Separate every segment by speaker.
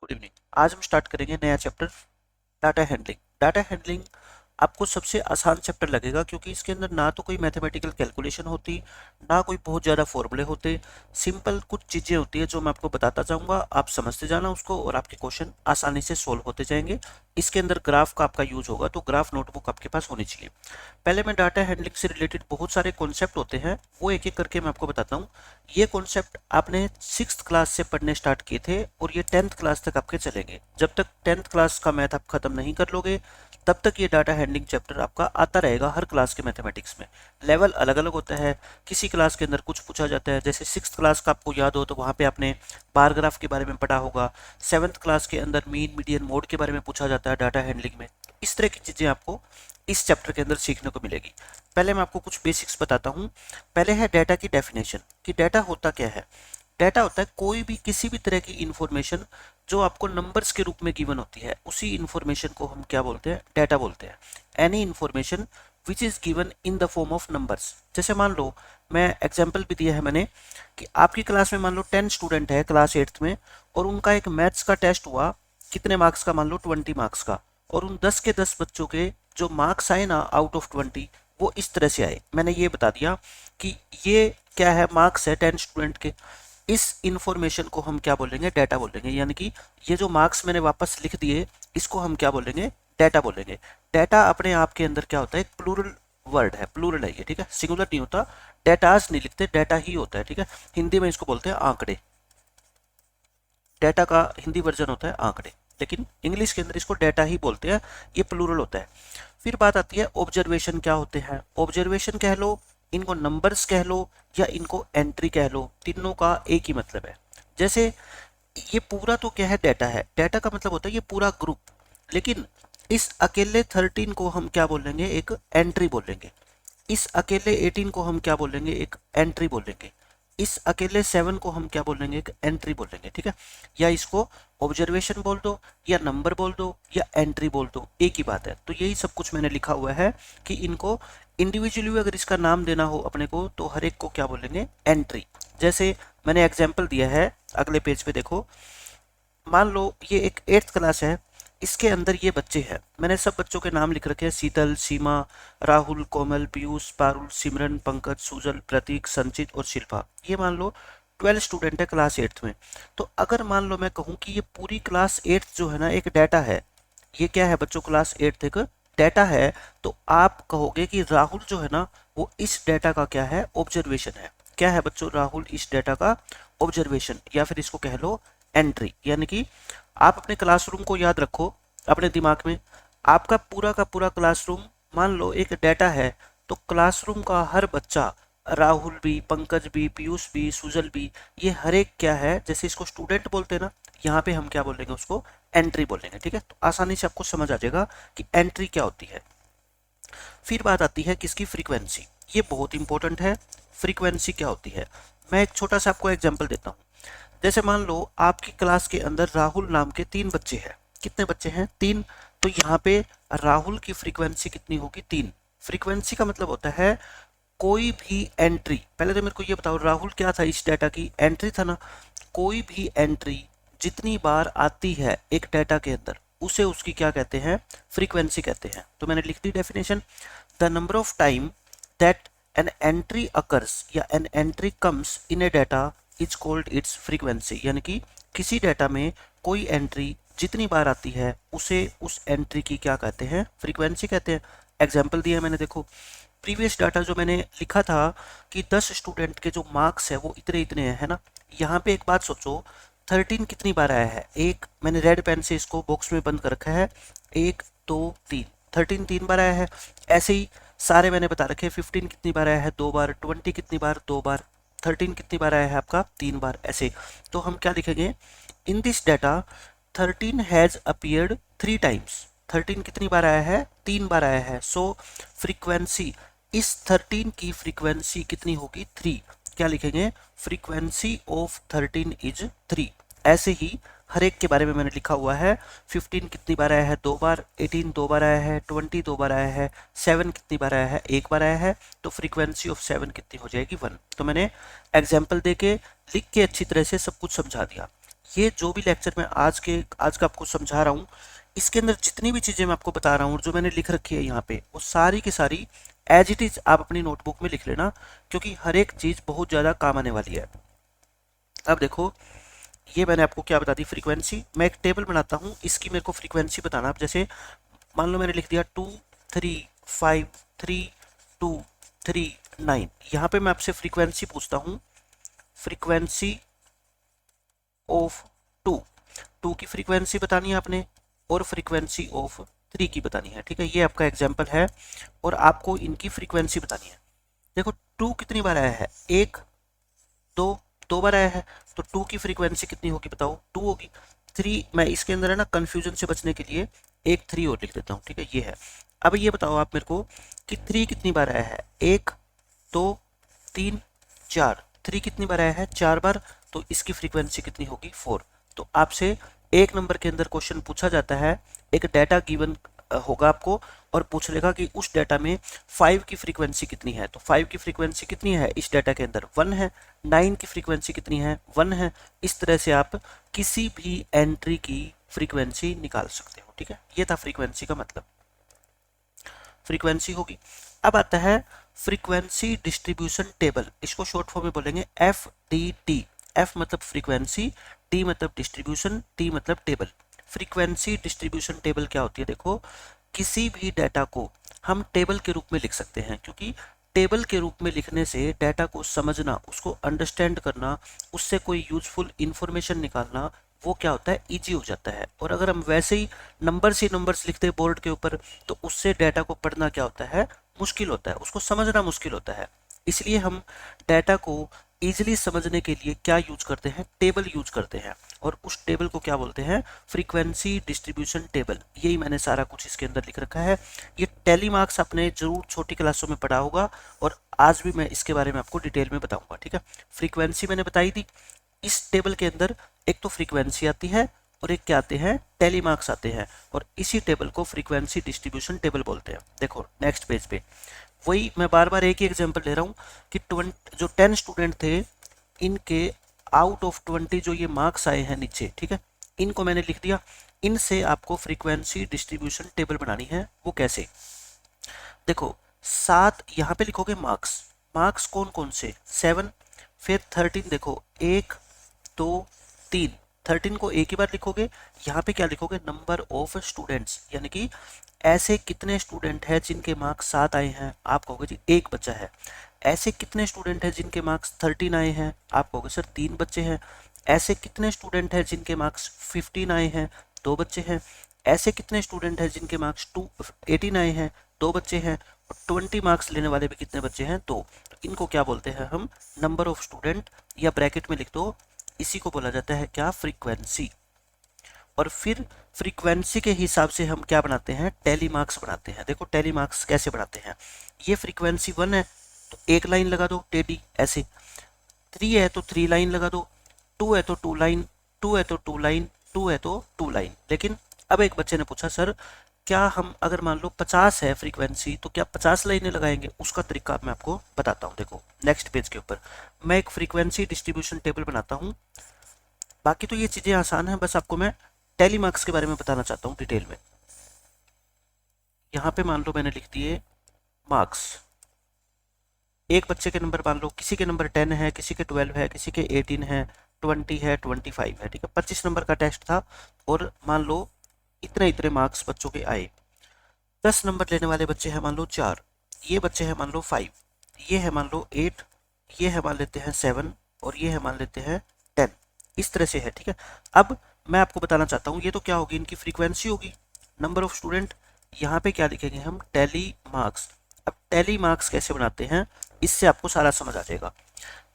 Speaker 1: Good evening. आज हम start करेंगे नया chapter data handling. Data handling आपको सबसे आसान चैप्टर लगेगा क्योंकि इसके अंदर ना तो कोई मैथमेटिकल कैलकुलेशन होती, ना कोई बहुत ज़्यादा फॉर्मूले होते। सिंपल कुछ चीज़ें होती है जो मैं आपको बताता जाऊंगा, आप समझते जाना उसको और आपके क्वेश्चन आसानी से सोल्व होते जाएंगे। इसके अंदर ग्राफ का आपका यूज होगा, तो ग्राफ नोटबुक आपके पास होनी चाहिए। पहले मैं डाटा हैंडलिंग से रिलेटेड बहुत सारे कॉन्सेप्ट होते हैं, वो एक एक करके मैं आपको बताता हूँ। ये कॉन्सेप्ट आपने 6th क्लास से पढ़ने स्टार्ट किए थे और ये 10th क्लास तक आपके चलेंगे। जब तक 10th क्लास का मैथ आप खत्म नहीं कर लोगे तब तक ये डाटा हैंडलिंग चैप्टर आपका आता रहेगा हर क्लास के मैथमेटिक्स में। लेवल अलग अलग होता है, किसी क्लास के अंदर कुछ पूछा जाता है, जैसे 6th क्लास का आपको याद हो तो वहाँ पे आपने बार ग्राफ के बारे में पढ़ा होगा। 7th क्लास के अंदर मीन मीडियन मोड के बारे में पूछा जाता है डाटा हैंडलिंग में। इस तरह की चीज़ें आपको इस चैप्टर के अंदर सीखने को मिलेगी। पहले मैं आपको कुछ बेसिक्स बताता हूँ। पहले है डाटा की डेफिनेशन कि डाटा होता क्या है। डाटा होता है कोई भी किसी भी तरह की इंफॉर्मेशन जो आपको नंबर्स के रूप में गिवन होती है, उसी इंफॉर्मेशन को हम क्या बोलते हैं, डाटा बोलते हैं। Any information which is given in the form of numbers. जैसे मान लो, मैं एग्जाम्पल भी दिया है मैंने कि आपकी क्लास में मान लो 10 स्टूडेंट है क्लास 8th में, और उनका एक मैथ्स का टेस्ट हुआ, कितने मार्क्स का, मान लो 20 मार्क्स का, और उन 10 के 10 बच्चों के जो मार्क्स आए ना आउट ऑफ 20, वो इस तरह से आए। मैंने ये बता दिया कि ये क्या है, मार्क्स है 10 स्टूडेंट के। इस इंफॉर्मेशन को हम क्या बोलेंगे, डाटा बोलेंगे। यानी कि ये जो मार्क्स मैंने वापस लिख दिए, इसको हम क्या बोलेंगे, डाटा बोलेंगे। डाटा अपने आप के अंदर क्या होता है, एक प्लूरल वर्ड है, प्लूरल है ये, ठीक है, सिंगुलर नहीं होता। डाटाज नहीं लिखते, डाटा ही होता है, ठीक है। हिंदी में इसको बोलते हैं आंकड़े। डाटा का हिंदी वर्जन होता है आंकड़े, लेकिन इंग्लिश के अंदर इसको डाटा ही बोलते हैं, ये प्लूरल होता है। फिर बात आती है ऑब्जर्वेशन क्या होते हैं। ऑब्जर्वेशन कह लो, इनको नंबर्स कह लो, या इनको एंट्री कह लो, तीनों का एक ही मतलब है। जैसे ये पूरा तो क्या है, डाटा है। डाटा का मतलब होता है ये पूरा ग्रुप, लेकिन इस अकेले 13 को हम क्या बोलेंगे, एक एंट्री बोलेंगे। इस अकेले 18 को हम क्या बोलेंगे, एक एंट्री बोलेंगे। इस अकेले 7 को हम क्या बोलेंगे, एक एंट्री बोलेंगे, ठीक है। या इसको ऑब्जर्वेशन बोल दो, या नंबर बोल दो, या एंट्री बोल दो, एक ही बात है। तो यही सब कुछ मैंने लिखा हुआ है कि इनको इंडिविजुअली अगर इसका नाम देना हो अपने को, तो हर एक को क्या बोलेंगे, एंट्री। जैसे मैंने एग्जाम्पल दिया है, अगले पेज पे देखो। मान लो ये एक 8th क्लास है, इसके अंदर ये बच्चे हैं, मैंने सब बच्चों के नाम लिख रखे हैं, शीतल, सीमा, राहुल, कोमल, पीयूष, पारुल, सिमरन, पंकज, सुजल, प्रतीक, संचित और शिल्पा। ये मान लो 12 स्टूडेंट है क्लास 8th में। तो अगर मान लो मैं कहूँ कि ये पूरी क्लास 8th जो है ना, एक डाटा है। ये क्या है बच्चों, क्लास 8th एक डाटा है। तो आप कहोगे कि राहुल जो है ना, वो इस डाटा का क्या है, ऑब्जर्वेशन है। क्या है बच्चों, राहुल इस डाटा का ऑब्जर्वेशन, या फिर इसको कह लो एंट्री। यानी कि आप अपने क्लासरूम को याद रखो अपने दिमाग में। आपका पूरा का पूरा क्लासरूम मान लो एक डाटा है, तो क्लासरूम का हर बच्चा, राहुल भी, पंकज भी, पीयूष भी, सुजल भी, ये हर एक क्या है, जैसे इसको स्टूडेंट बोलते हैं ना, यहाँ पे हम क्या बोलेंगे, उसको एंट्री बोलेंगे, ठीक है। तो आसानी से आपको समझ आ जाएगा कि एंट्री क्या होती है। फिर बात आती है किसकी, फ्रीक्वेंसी। ये बहुत इंपॉर्टेंट है, फ्रीक्वेंसी क्या होती है। मैं एक छोटा सा आपको एग्जाम्पल देता हूँ। जैसे मान लो आपकी क्लास के अंदर राहुल नाम के 3 बच्चे हैं। कितने बच्चे हैं, 3। तो यहाँ पे राहुल की फ्रीक्वेंसी कितनी होगी, 3। फ्रीक्वेंसी का मतलब होता है कोई भी एंट्री। पहले तो मेरे को ये बताओ, राहुल क्या था, इस डाटा की एंट्री था ना। कोई भी एंट्री जितनी बार आती है एक डाटा के अंदर, उसे उसकी क्या कहते हैं, फ्रीक्वेंसी कहते हैं। तो मैंने लिख दी definition, the number of time that an entry occurs या an entry comes in a data is called its frequency. यानी कि किसी डाटा में कोई एंट्री जितनी बार आती है, उसे उस एंट्री की क्या कहते हैं, फ्रीक्वेंसी कहते हैं। एग्जाम्पल दिया मैंने, देखो प्रीवियस डाटा जो मैंने लिखा था कि 10 स्टूडेंट के जो मार्क्स है वो इतने इतने हैं, है ना। यहाँ पे एक बात सोचो, 13 कितनी बार आया है, एक, मैंने रेड पेन से इसको बॉक्स में बंद कर रखा है, 1 2 3, 13 3 बार आया है। ऐसे ही सारे मैंने बता रखे, 15 कितनी बार आया है, 2 बार, 20 कितनी बार, 2 बार, 13 कितनी बार आया है आपका, 3 बार। ऐसे तो हम क्या लिखेंगे, in this data 13 has appeared 3 times. 13 कितनी बार आया है, 3 बार आया है। सो फ्रीक्वेंसी, इस 13 की फ्रीक्वेंसी कितनी होगी, 3। क्या लिखेंगे, फ्रीक्वेंसी ऑफ 13 इज 3। ऐसे ही हर एक के बारे में मैंने लिखा हुआ है। 15 कितनी बार आया है, 2 बार, 18 2 बार आया है, 20 2 बार आया है, 7 कितनी बार आया है, 1 बार आया है। तो फ्रीक्वेंसी ऑफ 7 कितनी हो जाएगी, 1। तो मैंने एग्जाम्पल देके लिख के अच्छी तरह से सब कुछ समझा दिया। ये जो भी लेक्चर मैं आज का आपको समझा रहा हूँ, इसके अंदर जितनी भी चीज़ें मैं आपको बता रहा हूँ और जो मैंने लिख रखी है यहाँ पे, वो सारी की सारी एज इट इज़ आप अपनी नोटबुक में लिख लेना, क्योंकि हर एक चीज़ बहुत ज़्यादा काम आने वाली है। अब देखो, ये मैंने आपको क्या बता दी, फ्रीक्वेंसी। मैं एक टेबल बनाता हूँ, इसकी मेरे को फ्रीक्वेंसी बताना। अब जैसे मान लो मैंने लिख दिया 2 3 5 3 2 3 9। यहाँ पे मैं आपसे फ्रीक्वेंसी पूछता हूँ, फ्रीक्वेंसी ऑफ 2 की फ्रीक्वेंसी बतानी है आपने, और फ्रीक्वेंसी ऑफ 3 की बतानी है। ठीक है, ये आपका एग्जाम्पल है और आपको इनकी फ्रीक्वेंसी बतानी है। देखो 2 कितनी बार आया है, 1 2 2 बार आया है, तो 2 की फ्रीक्वेंसी कितनी होगी बताओ, 2 होगी। 3, मैं इसके अंदर है ना कन्फ्यूजन से बचने के लिए एक 3 और लिख देता हूँ। ठीक है, ये है। अब ये बताओ आप मेरे को कि 3 कितनी बार आया है, 1 2 3 4। 3 कितनी बार आया है, 4 बार, तो इसकी फ्रीक्वेंसी कितनी होगी, 4। तो आपसे एक नंबर के अंदर क्वेश्चन पूछा जाता है, एक डाटा गिवन होगा आपको और पूछ लेगा कि उस डाटा में 5 की फ्रीक्वेंसी कितनी है। तो 5 की फ्रीक्वेंसी कितनी है इस डाटा के अंदर, 1 है। 9 की फ्रीक्वेंसी कितनी है, 1 है। इस तरह से आप किसी भी एंट्री की फ्रीक्वेंसी निकाल सकते हो। ठीक है, ये था फ्रीक्वेंसी का मतलब, फ्रीक्वेंसी होगी। अब आता है फ्रीक्वेंसी डिस्ट्रीब्यूशन टेबल, इसको शॉर्ट फॉर्म में बोलेंगे FDT। F मतलब फ्रीक्वेंसी, D मतलब डिस्ट्रीब्यूशन, T मतलब टेबल। फ्रीक्वेंसी डिस्ट्रीब्यूशन टेबल क्या होती है, देखो किसी भी डाटा को हम टेबल के रूप में लिख सकते हैं, क्योंकि टेबल के रूप में लिखने से डाटा को समझना, उसको अंडरस्टैंड करना, उससे कोई यूजफुल इंफॉर्मेशन निकालना, वो क्या होता है, इजी हो जाता है। और अगर हम वैसे ही नंबर्स लिखते हैं बोर्ड के ऊपर, तो उससे डाटा को पढ़ना क्या होता है, मुश्किल होता है, उसको समझना मुश्किल होता है। इसलिए हम डाटा को इजीली समझने के लिए क्या यूज करते हैं, टेबल यूज करते हैं। और उस टेबल को क्या बोलते हैं, फ्रीक्वेंसी डिस्ट्रीब्यूशन टेबल। यही मैंने सारा कुछ इसके अंदर लिख रखा है। ये टेली मार्क्स आपने जरूर छोटी क्लासों में पढ़ा होगा और आज भी मैं इसके बारे में आपको डिटेल में बताऊंगा। ठीक है, फ्रीक्वेंसी मैंने बताई थी। इस टेबल के अंदर एक तो फ्रीक्वेंसी आती है और एक क्या आते हैं, टेली मार्क्स आते हैं, और इसी टेबल को फ्रीक्वेंसी डिस्ट्रीब्यूशन टेबल बोलते हैं। देखो नेक्स्ट पेज पे वही मैं बार बार एक ही एग्जांपल ले रहा हूँ कि जो 10 स्टूडेंट थे, इनके आउट ऑफ 20 जो ये मार्क्स आए हैं नीचे, ठीक है, इनको मैंने लिख दिया। इनसे आपको फ्रीक्वेंसी डिस्ट्रीब्यूशन टेबल बनानी है। वो कैसे, देखो 7 यहाँ पे लिखोगे मार्क्स, मार्क्स कौन कौन से, 7। फिर 13 देखो 1 2 3, 13 को एक ही बार लिखोगे। यहाँ पे क्या लिखोगे, नंबर ऑफ स्टूडेंट्स, यानी कि ऐसे कितने स्टूडेंट हैं जिनके मार्क्स 7 आए हैं, आप कहोगे जी एक बच्चा है। ऐसे कितने स्टूडेंट हैं जिनके मार्क्स 13 आए हैं, आप कहोगे सर 3 बच्चे हैं। ऐसे कितने स्टूडेंट हैं जिनके मार्क्स 15 आए हैं, 2 बच्चे हैं। ऐसे कितने स्टूडेंट हैं जिनके मार्क्स 18 आए हैं, 2 बच्चे हैं। और 20 मार्क्स लेने वाले भी कितने बच्चे हैं, 2। तो इनको क्या बोलते हैं हम, नंबर ऑफ स्टूडेंट, या ब्रैकेट में लिख दो, इसी को बोला जाता है क्या, फ्रीक्वेंसी। और फिर फ्रीक्वेंसी के हिसाब से हम क्या बनाते हैं, टेली मार्क्स बनाते हैं। देखो टेली मार्क्स कैसे बनाते हैं, ये फ्रीक्वेंसी 1 है तो एक लाइन लगा दो टेडी ऐसे, 3 है तो 3 लाइन लगा दो, 2 है तो 2 लाइन, 2 है तो 2 लाइन, 2 है तो 2 लाइन। लेकिन अब एक बच्चे ने पूछा सर क्या हम अगर मान लो 50 है फ्रीक्वेंसी तो क्या 50 लाइनें लगाएंगे, उसका तरीका मैं आपको बताता हूँ। देखो नेक्स्ट पेज के ऊपर मैं एक फ्रीक्वेंसी डिस्ट्रीब्यूशन टेबल बनाता हूँ। बाकी तो ये चीजें आसान है, बस आपको मैं टेली मार्क्स के बारे में बताना चाहता हूँ डिटेल में। यहाँ पे मान लो मैंने लिख दिए मार्क्स, एक बच्चे के नंबर मान लो, किसी के नंबर 10 है, किसी के 12 है, किसी के 18 है, 20 है, 25 है। ठीक है, 25 नंबर का टेस्ट था और मान लो इतने इतने मार्क्स बच्चों के आए। 10 नंबर लेने वाले बच्चे हैं मान लो 4, ये बच्चे हैं मान लो 5, ये है मान लो 8, ये है मान लेते हैं 7 और ये है मान लेते हैं 10। इस तरह से है। ठीक है, अब मैं आपको बताना चाहता हूँ, ये तो क्या होगी, इनकी फ्रीक्वेंसी होगी, नंबर ऑफ स्टूडेंट। यहाँ पे क्या लिखेंगे हम, टेली मार्क्स। अब टेली मार्क्स कैसे बनाते हैं, इससे आपको सारा समझ आ जाएगा।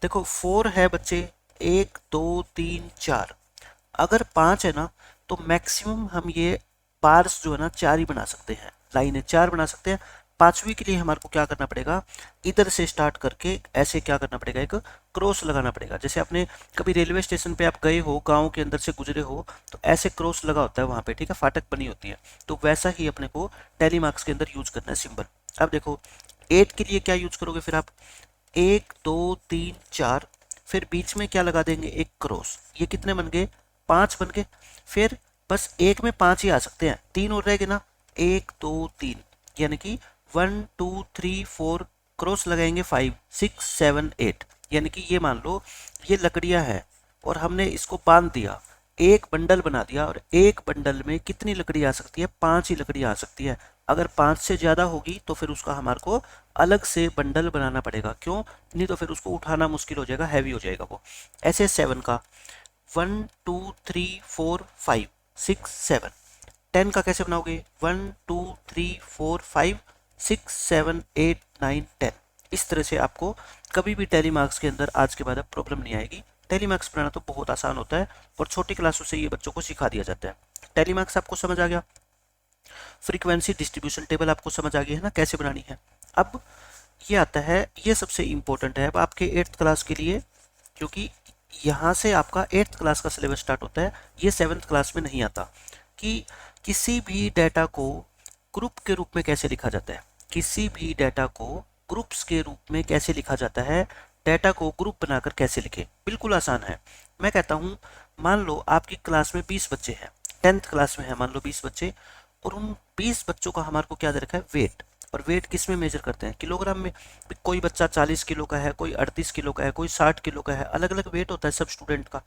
Speaker 1: देखो 4 है बच्चे, 1 2 3 4, अगर 5 है ना तो मैक्सिमम हम ये बार्स जो है ना 4 ही बना सकते हैं, लाइनें 4 बना सकते हैं। 5वीं के लिए हमारे को क्या करना पड़ेगा, इधर से स्टार्ट करके ऐसे क्या करना पड़ेगा, एक क्रॉस लगाना पड़ेगा। जैसे आपने कभी रेलवे स्टेशन पे आप गए हो, गांव के अंदर से गुजरे हो, तो ऐसे क्रॉस लगा होता है वहां पे, ठीक है, फाटक बनी होती है, तो वैसा ही अपने को टेली मार्क्स के अंदर यूज करना है सिंबल। अब देखो 8 के लिए क्या यूज करोगे, फिर आप 1 2 3 4, फिर बीच में क्या लगा देंगे, एक क्रॉस। ये कितने बन गए, 5 बन गए। फिर बस एक में 5 ही आ सकते हैं, 3 और रह गए ना, 1 2 3, यानी कि 1 2 3 4 क्रॉस लगाएंगे 5 6 7 8, यानी कि ये मान लो ये लकड़ियां हैं और हमने इसको बांध दिया, एक बंडल बना दिया, और एक बंडल में कितनी लकड़ी आ सकती है, 5 ही लकड़ी आ सकती है। अगर 5 से ज़्यादा होगी तो फिर उसका हमारे को अलग से बंडल बनाना पड़ेगा, क्यों, नहीं तो फिर उसको उठाना मुश्किल हो जाएगा, हैवी हो जाएगा वो। ऐसे 7 का 1 2 3 4 5 6 7, 10 का कैसे बनाओगे, 1 2 3 4 5 6 7 8 9 10। इस तरह से आपको कभी भी टैली मार्क्स के अंदर आज के बाद अब प्रॉब्लम नहीं आएगी। टैली मार्क्स बनाना तो बहुत आसान होता है और छोटी क्लासों से ये बच्चों को सिखा दिया जाता है। टैली मार्क्स आपको समझ आ गया, फ्रीक्वेंसी डिस्ट्रीब्यूशन टेबल आपको समझ आ गई है ना कैसे बनानी है। अब ये आता है, ये सबसे इंपॉर्टेंट है अब आपके 8th क्लास के लिए, क्योंकि यहाँ से आपका 8th क्लास का सिलेबस स्टार्ट होता है, ये 7th क्लास में नहीं आता, कि किसी भी डाटा को ग्रुप के रूप में कैसे लिखा जाता है, किसी भी डाटा को ग्रुप्स के रूप में कैसे लिखा जाता है, डाटा को ग्रुप बनाकर कैसे लिखें, बिल्कुल आसान है। मैं कहता हूँ, मान लो आपकी क्लास में 20 बच्चे हैं, 10th क्लास में है मान लो 20 बच्चे, और उन 20 बच्चों का हमारे को क्या दे रखा है, वेट। और वेट किस में मेजर करते हैं, किलोग्राम में। कोई बच्चा 40 किलो का है, कोई 38 किलो का है, कोई 60 किलो का है, अलग अलग वेट होता है सब स्टूडेंट का।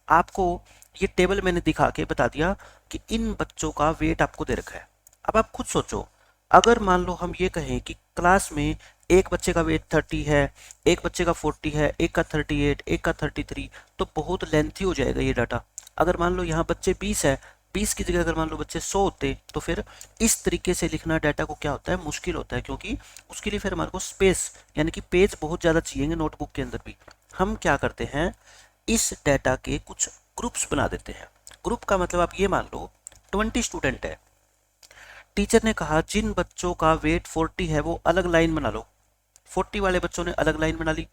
Speaker 1: आपको ये टेबल मैंने दिखा के बता दिया कि इन बच्चों का वेट आपको दे रखा है। अब आप खुद सोचो, अगर मान लो हम ये कहें कि क्लास में एक बच्चे का वेट 30 है, एक बच्चे का 40 है, एक का 38, एक का 33, तो बहुत लेंथी हो जाएगा ये डाटा। अगर मान लो यहाँ बच्चे 20 है, 20 की जगह अगर मान लो बच्चे 100 होते, तो फिर इस तरीके से लिखना डाटा को क्या होता है, मुश्किल होता है, क्योंकि उसके लिए फिर हमारे को स्पेस यानी कि पेज बहुत ज़्यादा चाहिए नोटबुक के अंदर भी। हम क्या करते हैं, इस डाटा के कुछ ग्रुप्स बना देते हैं। ग्रुप का मतलब आप ये मान लो 20 स्टूडेंट है, टीचर ने कहा जिन बच्चों का वेट 40 है वो अलग लाइन बना लो, 40 वाले बच्चों ने अलग लाइन बना ली।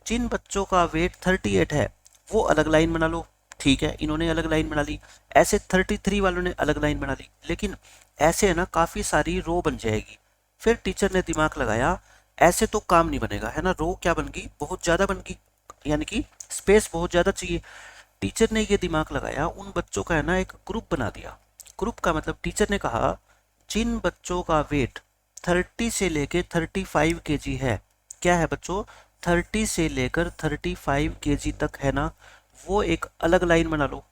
Speaker 1: जिन बच्चों का वेट 38 है वो अलग लाइन बना लो, ठीक है, इन्होंने अलग लाइन बना ली। ऐसे 33 वालों ने अलग लाइन बना ली, लेकिन ऐसे है ना काफ़ी सारी रो बन जाएगी। फिर टीचर ने दिमाग लगाया, ऐसे तो काम नहीं बनेगा, है ना, रो क्या बन गई, बहुत ज़्यादा बन गई, यानी कि स्पेस बहुत ज़्यादा चाहिए। टीचर ने ये दिमाग लगाया, उन बच्चों का है ना एक ग्रुप बना दिया। ग्रुप का मतलब टीचर ने कहा जिन बच्चों का वेट 30 से लेकर 35 केजी है, क्या है बच्चों, 30 से लेकर 35 केजी तक है ना, वो एक अलग लाइन बना लो,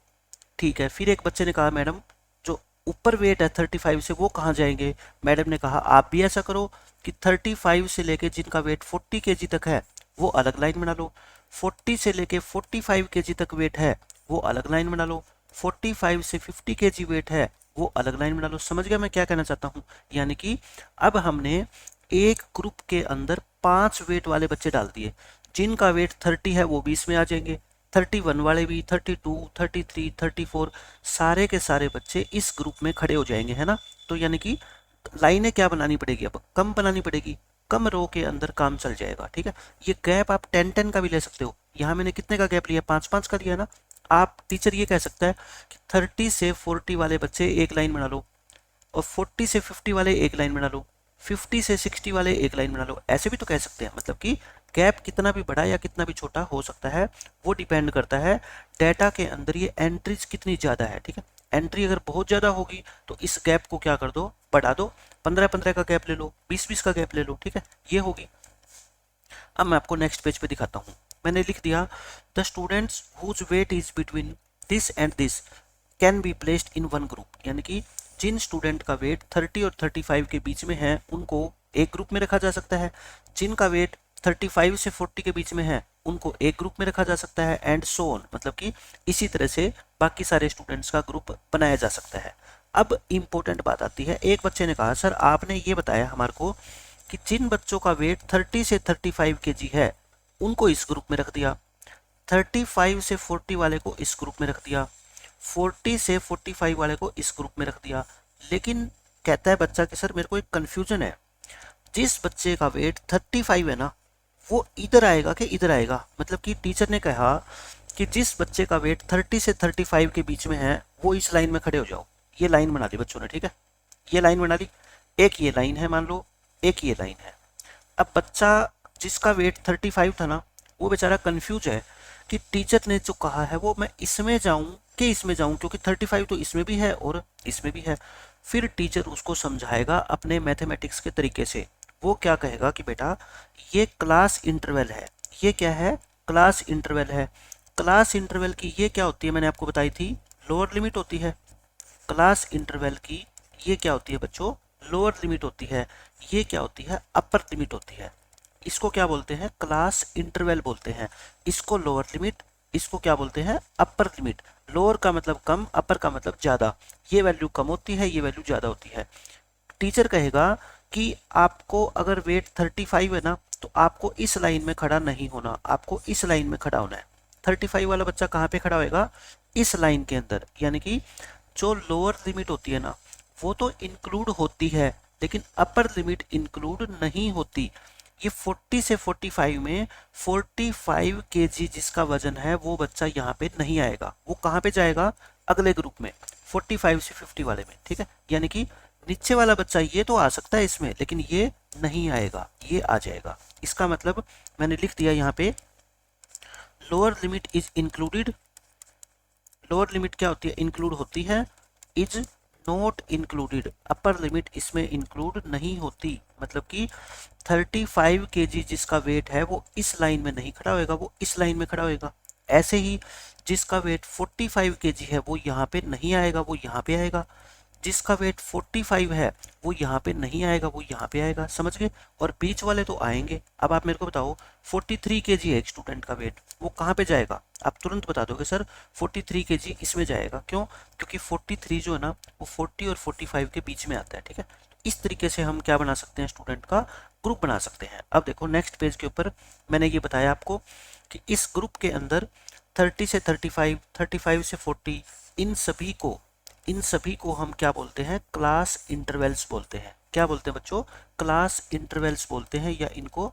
Speaker 1: ठीक है। फिर एक बच्चे ने कहा मैडम जो ऊपर वेट है 35 से वो कहाँ जाएंगे, मैडम ने कहा आप भी ऐसा करो कि 35 से लेके जिनका वेट 40 केजी तक है वो अलग लाइन बना लो, 40 से लेके 45 केजी तक वेट है वो अलग लाइन बना लो, 45 से 50 केजी वेट है वो अलग लाइन बना लो। समझ गया मैं क्या कहना चाहता हूँ, यानी कि अब हमने एक ग्रुप के अंदर 5 वेट वाले बच्चे डाल दिए, जिनका वेट 30 है वो 20 में आ जाएंगे, 31 वाले भी, 32 33 34, सारे के सारे बच्चे इस ग्रुप में खड़े हो जाएंगे, है ना। तो यानी कि लाइनें क्या बनानी पड़ेगी, अब कम बनानी पड़ेगी, कम रो के अंदर काम चल जाएगा, ठीक है। ये गैप आप 10-10 का भी ले सकते हो, यहाँ मैंने कितने का गैप लिया, 5-5 का लिया ना। आप टीचर ये कह सकता है कि 30 से 40 वाले बच्चे एक लाइन बना लो, और 40 से 50 वाले एक लाइन बना लो, 50 से 60 वाले एक लाइन बना लो, ऐसे भी तो कह सकते हैं। मतलब कि गैप कितना भी बड़ा या कितना भी छोटा हो सकता है, वो डिपेंड करता है डाटा के अंदर ये एंट्रीज कितनी ज़्यादा है, ठीक है। एंट्री अगर बहुत ज़्यादा होगी तो इस गैप को क्या कर दो, बढ़ा दो, 15-15 का गैप ले लो, 20-20 का गैप ले लो, ठीक है, ये होगी। अब मैं आपको नेक्स्ट पेज पे दिखाता हूँ, मैंने लिख दिया the students whose weight is between this and this can be placed in one group, यानी कि जिन स्टूडेंट का वेट 30 और 35 के बीच में है उनको एक ग्रुप में रखा जा सकता है, जिनका वेट 35 से 40 के बीच में है उनको एक ग्रुप में रखा जा सकता है, एंड सो ऑन, मतलब कि इसी तरह से बाकी सारे स्टूडेंट्स का ग्रुप बनाया जा सकता है। अब इम्पोर्टेंट बात आती है, एक बच्चे ने कहा सर आपने ये बताया हमारे को कि जिन बच्चों का वेट 30 से 35 केजी है उनको इस ग्रुप में रख दिया, 35 से 40 वाले को इस ग्रुप में रख दिया, 40 से 45 वाले को इस ग्रुप में रख दिया। लेकिन कहता है बच्चा कि सर मेरे को एक कन्फ्यूजन है, जिस बच्चे का वेट 35 है ना वो इधर आएगा कि इधर आएगा। मतलब कि टीचर ने कहा कि जिस बच्चे का वेट 30 से 35 के बीच में है वो इस लाइन में खड़े हो जाओ। ये लाइन बना ली बच्चों ने, ठीक है, ये लाइन बना ली, एक ये लाइन है मान लो, एक ये लाइन है। अब बच्चा जिसका वेट 35 था ना वो बेचारा कंफ्यूज है कि टीचर ने जो कहा है वो मैं इसमें जाऊं के इसमें जाऊं, क्योंकि 35 तो इसमें भी है और इसमें भी है। फिर टीचर उसको समझाएगा अपने मैथमेटिक्स के तरीके से। वो क्या कहेगा कि बेटा ये क्लास इंटरवल है, ये क्या है, क्लास इंटरवल है। क्लास इंटरवल की ये क्या होती है, मैंने आपको बताई थी, लोअर लिमिट होती है। क्लास इंटरवल की ये क्या होती है बच्चों, लोअर लिमिट होती है। ये क्या होती है, अपर लिमिट होती है। इसको क्या बोलते हैं, क्लास इंटरवल बोलते हैं। इसको लोअर लिमिट, इसको क्या बोलते हैं, अपर लिमिट। लोअर का मतलब कम, अपर का मतलब ज्यादा। ये वैल्यू कम होती है, ये वैल्यू ज्यादा होती है। टीचर कहेगा कि आपको अगर वेट 35 है ना, तो आपको इस लाइन में खड़ा नहीं होना, आपको इस लाइन में खड़ा होना है। 35 वाला बच्चा कहाँ पे खड़ा होएगा, इस लाइन के अंदर। यानी कि जो लोअर लिमिट होती है ना, वो तो इंक्लूड होती है, लेकिन अपर लिमिट इंक्लूड नहीं होती। ये 40 से 45 में 45 केजी जिसका वजन है वो बच्चा यहाँ पे नहीं आएगा। वो कहाँ पे जाएगा, अगले ग्रुप में, 45 से 50 वाले में। ठीक है, यानी कि नीचे वाला बच्चा ये तो आ सकता है इसमें, लेकिन ये नहीं आएगा, ये आ जाएगा। इसका मतलब मैंने लिख दिया यहाँ पे, lower limit is included. Lower limit क्या होती है, इंक्लूड होती है। Is not included, upper limit इसमें इंक्लूड नहीं होती। मतलब कि 35 केजी जिसका वेट है वो इस लाइन में नहीं खड़ा होएगा, वो इस लाइन में खड़ा होएगा। ऐसे ही जिसका वेट 45 केजी है वो यहाँ पे नहीं आएगा, वो यहाँ पे आएगा। जिसका वेट 45 है वो यहाँ पे नहीं आएगा, वो यहाँ पे आएगा। समझ गए, और बीच वाले तो आएंगे। अब आप मेरे को बताओ, 43 केजी है एक स्टूडेंट का वेट, वो कहाँ पे जाएगा, आप तुरंत बता दोगे सर 43 केजी इसमें जाएगा। क्यों, क्योंकि 43 जो है ना वो 40 और 45 के बीच में आता है। ठीक है, इस तरीके से हम क्या बना सकते हैं, स्टूडेंट का ग्रुप बना सकते हैं। अब देखो नेक्स्ट पेज के ऊपर मैंने ये बताया आपको कि इस ग्रुप के अंदर 30 से 35, 35 से 40, इन सभी को हम क्या बोलते हैं, क्लास इंटरवल्स बोलते हैं। क्या बोलते हैं बच्चों, क्लास इंटरवल्स बोलते हैं, या इनको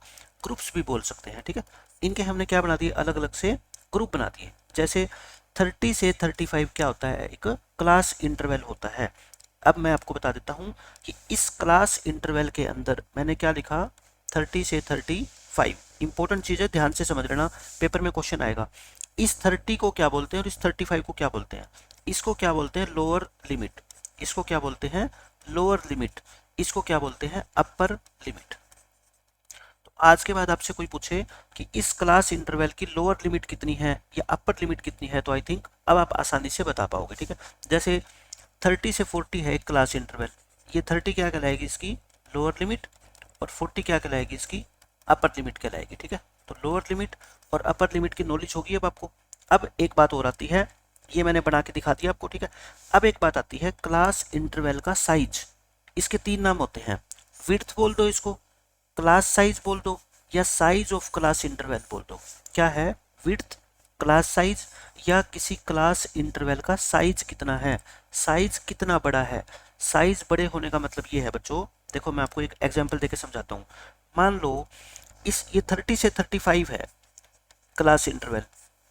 Speaker 1: ग्रुप्स भी बोल सकते हैं। ठीक है, इनके हमने क्या बना दिए, अलग अलग से ग्रुप बना दिए। जैसे 30 से 35 क्या होता है, एक क्लास इंटरवल होता है। अब मैं आपको बता देता हूं कि इस क्लास इंटरवल के अंदर मैंने क्या लिखा, 30 से 35। इंपॉर्टेंट चीज है, ध्यान से समझ लेना, पेपर में क्वेश्चन आएगा। इस 30 को क्या बोलते हैं और इस 35 को क्या बोलते हैं। इसको क्या बोलते हैं, लोअर लिमिट। इसको क्या बोलते हैं, लोअर लिमिट। इसको क्या बोलते हैं, अपर लिमिट। तो आज के बाद आपसे कोई पूछे कि इस क्लास इंटरवल की लोअर लिमिट कितनी है या अपर लिमिट कितनी है, तो आई थिंक अब आप आसानी से बता पाओगे। ठीक है, जैसे 30 से 40 है एक क्लास इंटरवल, ये 30 क्या कहलाएगी, इसकी लोअर लिमिट, और 40 क्या कहलाएगी, इसकी अपर लिमिट कहलाएगी। ठीक है, तो लोअर लिमिट और अपर लिमिट की नॉलेज होगी अब आपको। अब एक बात और आती है, ये मैंने बना के दिखा दिया आपको। ठीक है, अब एक बात आती है, क्लास इंटरवल का साइज। इसके 3 नाम होते हैं, विड्थ बोल दो इसको, क्लास साइज बोल दो, या साइज ऑफ क्लास इंटरवल बोल दो। क्या है, विड्थ, क्लास साइज, या किसी क्लास इंटरवल का साइज कितना है, साइज कितना बड़ा है। साइज बड़े होने का मतलब ये है बच्चों, देखो मैं आपको एक एग्जांपल देके समझाता हूँ। मान लो ये 30 से 35 है क्लास इंटरवल।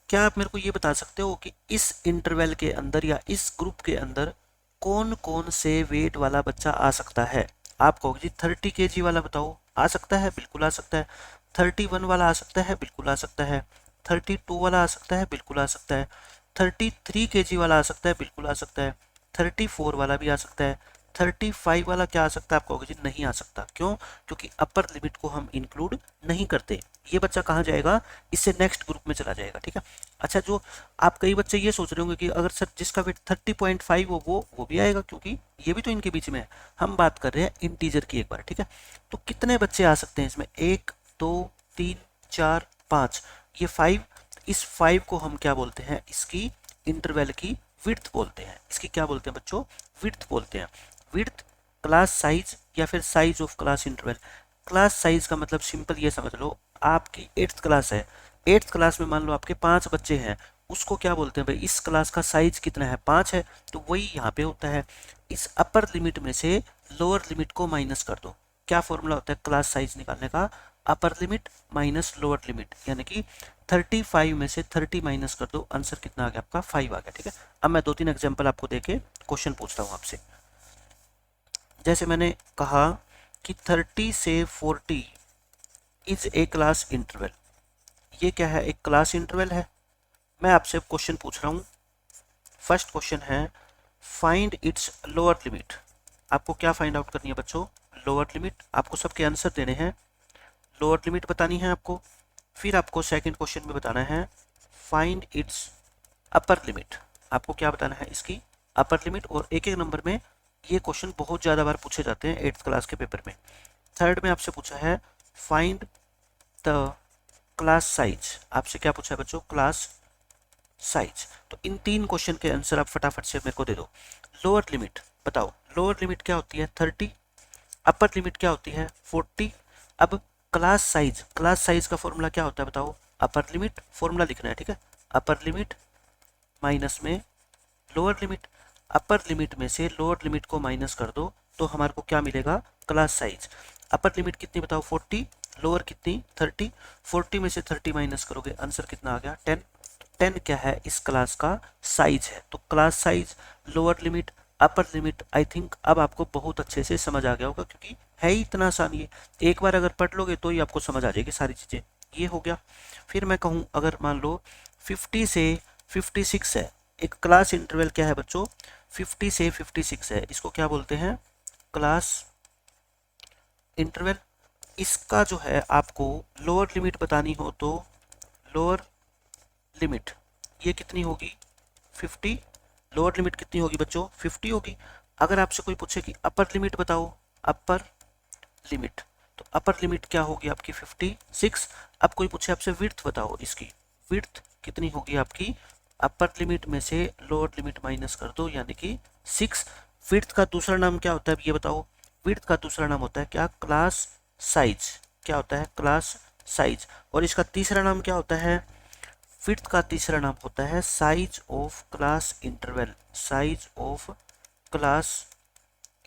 Speaker 1: क्या आप मेरे को ये बता सकते हो कि इस इंटरवल के अंदर या इस ग्रुप के अंदर कौन कौन से वेट वाला बच्चा आ सकता है। आप कहोगे जी 30 केजी वाला बताओ, आ सकता है, बिल्कुल आ सकता है। 31 वाला आ सकता है, बिल्कुल आ सकता है। 32 वाला आ सकता है, बिल्कुल आ सकता है। 33 केजी वाला आ सकता है, बिल्कुल आ सकता है। 34 वाला भी आ सकता है। 35 वाला क्या आ सकता है, आप कहोगे जी नहीं आ सकता। क्यों, क्योंकि अपर लिमिट को हम इंक्लूड नहीं करते। ये बच्चा कहाँ जाएगा, इससे नेक्स्ट ग्रुप में चला जाएगा। ठीक है, अच्छा जो आप कई बच्चे ये सोच रहे होंगे कि अगर सर जिसका वेट 30.5 हो वो भी आएगा, क्योंकि ये भी तो इनके बीच में है। हम बात कर रहे हैं इंटीजर की एक बार। ठीक है, तो कितने बच्चे आ सकते हैं इसमें, 1 2 3 4 5, ये 5। इस 5 को हम क्या बोलते हैं, इसकी इंटरवल की विड्थ बोलते हैं। इसकी क्या बोलते हैं बच्चों, विड्थ बोलते हैं। विड्थ, क्लास साइज, या फिर size of class interval. Class size का मतलब सिंपल ये समझ लो, आपकी 8th क्लास है, 8th क्लास में मान लो आपके 5 बच्चे हैं, उसको क्या बोलते हैं भाई, इस क्लास का साइज कितना है, 5 है, तो वही यहाँ पे होता है। इस अपर लिमिट में से लोअर लिमिट को माइनस कर दो। क्या फॉर्मूला होता है क्लास साइज निकालने का, upper limit minus lower limit, यानी कि 35 में से 30 माइनस कर दो, आंसर कितना आ गया आपका, 5 आ गया। ठीक है, अब मैं 2-3 एग्जाम्पल आपको देके क्वेश्चन पूछता हूँ आपसे। जैसे मैंने कहा कि 30 से 40 इज ए क्लास इंटरवल। ये क्या है, एक क्लास इंटरवल है। मैं आपसे क्वेश्चन पूछ रहा हूँ, फर्स्ट क्वेश्चन है फाइंड इट्स लोअर लिमिट। आपको क्या फाइंड आउट करनी है बच्चों? Lower limit. आपको सबके आंसर देने हैं, लोअर लिमिट बतानी है आपको। फिर आपको सेकंड क्वेश्चन में बताना है फाइंड इट्स अपर लिमिट। आपको क्या बताना है? इसकी अपर लिमिट। और एक एक नंबर में ये क्वेश्चन बहुत ज़्यादा बार पूछे जाते हैं 8th क्लास के पेपर में। थर्ड में आपसे पूछा है फाइंड द क्लास साइज। आपसे क्या पूछा है बच्चों? Class size. तो इन 3 क्वेश्चन के आंसर आप फटाफट से मेरे को दे दो। लोअर लिमिट बताओ, लोअर लिमिट क्या होती है? 30। अपर लिमिट क्या होती है? 40। अब क्लास साइज, क्लास साइज का फॉर्मूला क्या होता है बताओ? अपर लिमिट, फॉर्मूला लिखना है, ठीक है। अपर लिमिट माइनस में लोअर लिमिट। अपर लिमिट में से लोअर लिमिट को माइनस कर दो तो हमारे को क्या मिलेगा? Class size. अपर लिमिट कितनी बताओ? 40। लोअर कितनी? 30। 40 में से 30 माइनस करोगे, आंसर कितना आ गया? 10। 10 क्या है? इस क्लास का साइज है। तो class size, lower limit, upper limit, I think अब आपको बहुत अच्छे से समझ आ गया होगा, क्योंकि है ही इतना आसान। ये एक बार अगर पढ़ लोगे तो ही आपको समझ आ जाएगी सारी चीज़ें। ये हो गया। फिर मैं कहूँ अगर मान लो 50 से 56 है, एक क्लास इंटरवल क्या है बच्चों? 50 से 56 है, इसको क्या बोलते हैं? Class interval. इसका जो है आपको लोअर लिमिट बतानी हो तो लोअर लिमिट ये कितनी होगी? 50। लोअर लिमिट कितनी होगी बच्चों? 50 होगी। अगर आपसे कोई पूछे कि अपर लिमिट बताओ, अपर लिमिट, तो अपर लिमिट क्या होगी आपकी? 56। अब कोई पूछे आपसे विड्थ बताओ, इसकी विड्थ कितनी होगी आपकी? अपर लिमिट में से लोअर लिमिट माइनस कर दो, यानी कि 6। विड्थ का दूसरा नाम क्या होता है ये बताओ? विड्थ का दूसरा नाम होता है क्या? Class size. क्या होता है? Class size. और इसका तीसरा नाम क्या होता है? विड्थ का तीसरा नाम होता है size of class interval. Size of class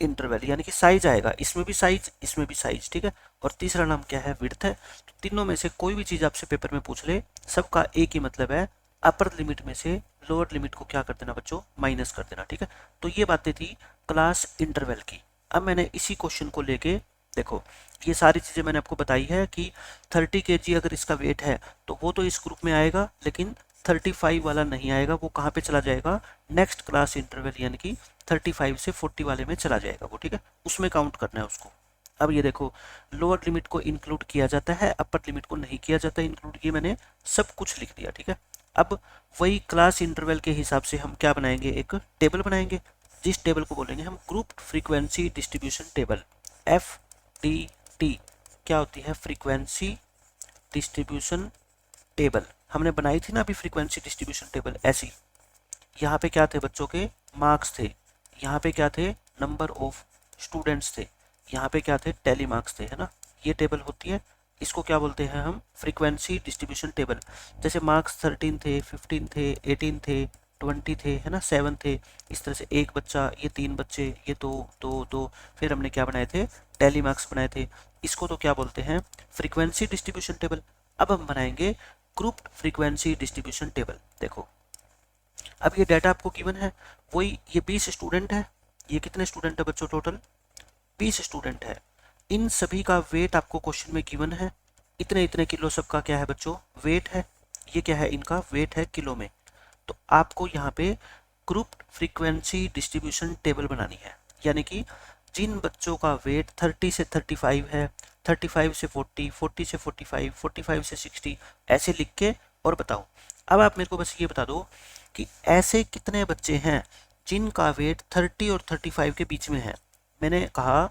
Speaker 1: interval, यानी कि साइज आएगा, इसमें भी साइज, इसमें भी साइज, ठीक है। और तीसरा नाम क्या है? विड्थ है। तो तीनों में से कोई भी चीज आपसे पेपर में पूछ ले, सबका एक ही मतलब है, अपर लिमिट में से लोअर लिमिट को क्या कर देना बच्चों? माइनस कर देना, ठीक है। तो ये बातें थी क्लास इंटरवल की। अब मैंने इसी क्वेश्चन को लेके देखो, ये सारी चीजें मैंने आपको बताई है कि 30 kg अगर इसका वेट है तो वो तो इस ग्रुप में आएगा, लेकिन 35 वाला नहीं आएगा। वो कहाँ पे चला जाएगा? नेक्स्ट क्लास इंटरवल, यानी कि 35 से 40 वाले में चला जाएगा वो, ठीक है। उसमें काउंट करना है उसको। अब ये देखो, लोअर लिमिट को इंक्लूड किया जाता है, अपर लिमिट को नहीं किया जाता इंक्लूड। ये मैंने सब कुछ लिख दिया, ठीक है। अब वही क्लास इंटरवल के हिसाब से हम क्या बनाएंगे? एक टेबल बनाएंगे, जिस टेबल को बोलेंगे हम group frequency distribution table. FDT क्या होती है? Frequency distribution table. हमने बनाई थी ना अभी फ्रीक्वेंसी डिस्ट्रीब्यूशन टेबल ऐसी। यहाँ पे क्या थे बच्चों के? मार्क्स थे। यहाँ पे क्या थे? नंबर ऑफ स्टूडेंट्स थे। यहाँ पे क्या थे? टेली मार्क्स थे, है ना। ये टेबल होती है, इसको क्या बोलते हैं हम? Frequency distribution table. जैसे मार्क्स 13 थे, 15 थे, 18 थे, 20 थे, है ना, 7 थे। इस तरह से एक बच्चा, ये 3 बच्चे, ये दो, फिर हमने क्या बनाए थे? टेली मार्क्स बनाए थे। इसको तो क्या बोलते हैं? Frequency distribution table. अब हम बनाएंगे ग्रुप फ्रीक्वेंसी डिस्ट्रीब्यूशन टेबल। देखो, अब ये डाटा आपको गिवन है, वही ये 20 स्टूडेंट है। ये कितने स्टूडेंट है बच्चों? टोटल 20 स्टूडेंट है। इन सभी का वेट आपको क्वेश्चन में गिवन है, इतने इतने किलो सबका क्या है बच्चों? वेट है। ये क्या है? इनका वेट है किलो में। तो आपको यहाँ पे ग्रुप फ्रीक्वेंसी डिस्ट्रीब्यूशन टेबल बनानी है, यानी कि जिन बच्चों का वेट 30 से 35 है, 35 से 40, 40 से 45, 45 से 60, ऐसे लिख के और बताओ। अब आप मेरे को बस ये बता दो कि ऐसे कितने बच्चे हैं जिनका वेट 30 और 35 के बीच में है। मैंने कहा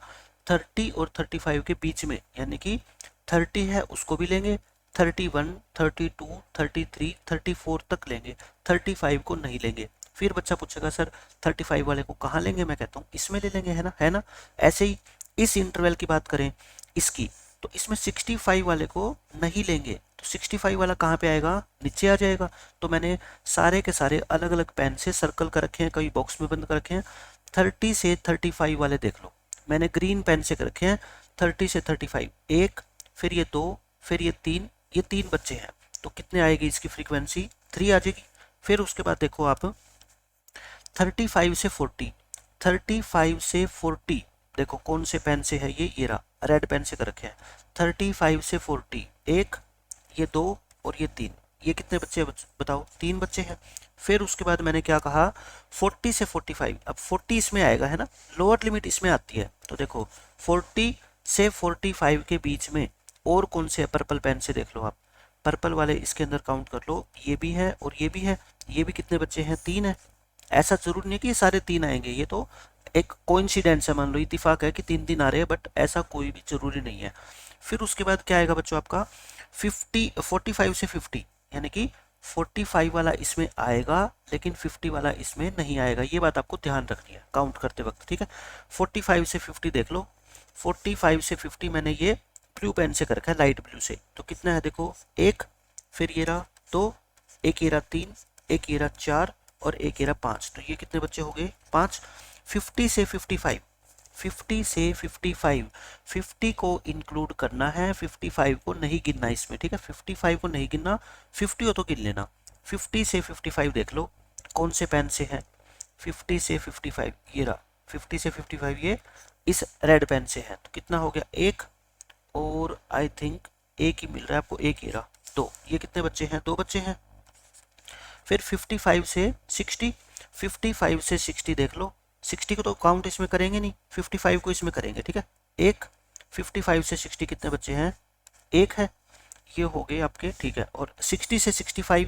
Speaker 1: 30 और 35 के बीच में, यानी कि 30 है उसको भी लेंगे, 31, 32, 33, 34 तक लेंगे, 35 को नहीं लेंगे। फिर बच्चा पूछेगा सर 35 वाले को कहाँ लेंगे? मैं कहता हूँ इसमें ले लेंगे, है ना। ऐसे ही इस इंटरवल की बात करें इसकी, तो इसमें 65 वाले को नहीं लेंगे, तो 65 वाला कहाँ पे आएगा? नीचे आ जाएगा। तो मैंने सारे के सारे अलग अलग पेन से सर्कल कर रखे हैं, कई बॉक्स में बंद कर रखे हैं। 30 से 35 वाले देख लो, मैंने ग्रीन पेन से कर रखे हैं। 30 से 35 एक, फिर ये 2, फिर ये 3, ये 3 बच्चे हैं, तो कितने आएगी इसकी फ्रीक्वेंसी? 3 आ जाएगी। फिर उसके बाद देखो आप 35 से 40, 35 से 40 देखो कौन से पेन से है? ये रहा, रेड पेन से कर रखे हैं। 35 से 40 एक, ये 2 और ये 3, ये कितने बच्चे हैं बताओ, 3 बच्चे हैं। फिर उसके बाद मैंने क्या कहा, 40 से 45, अब 40 इसमें आएगा है ना, लोअर लिमिट इसमें आती है। तो देखो 40 से 45 के बीच में और कौन से पर्पल पेन से देख लो आप, पर्पल वाले इसके अंदर काउंट कर लो, ये भी है और ये भी है। ये भी कितने बच्चे हैं, 3 है। ऐसा जरूर नहीं है कि ये सारे 3 आएंगे, ये तो एक कोइंसिडेंस है, मान लो इत्तेफाक है कि 3 3 आ रहे हैं, बट ऐसा कोई भी जरूरी नहीं है। फिर उसके बाद क्या आएगा बच्चों आपका, 45 से 50, यानी कि 45 वाला इसमें आएगा लेकिन 50 वाला इसमें नहीं आएगा। ये बात आपको ध्यान रखनी है काउंट करते वक्त, ठीक है। 45 से 50 देख लो, 45 से 50 मैंने ये ब्लू पेन से कर रखा है, लाइट ब्लू से। तो कितना है देखो, एक, फिर ये रहा 2, एक ये रहा 3, एक ये रहा 4 और एक ये रहा 5। तो ये कितने बच्चे हो गए, 5। 50 से 55, 50 से 55, 50 को इंक्लूड करना है, 55 को नहीं गिनना इसमें, ठीक है। 55 को नहीं गिनना, 50 हो तो गिन लेना। 50 से 55 देख लो कौन से पेन से है, 50 से 55 ये रहा, 50 से 55 ये इस रेड पेन से है। तो कितना हो गया, एक, और आई थिंक एक ही मिल रहा है आपको, एक ही रहा, 2। ये कितने बच्चे हैं, 2 बच्चे हैं। फिर 55 से 60, 55 से 60 देख लो, 60 को तो काउंट इसमें करेंगे नहीं, 55 को इसमें करेंगे, ठीक है। एक, 55 से 60 कितने बच्चे हैं, एक है, ये हो गए आपके, ठीक है। और 60 से 65,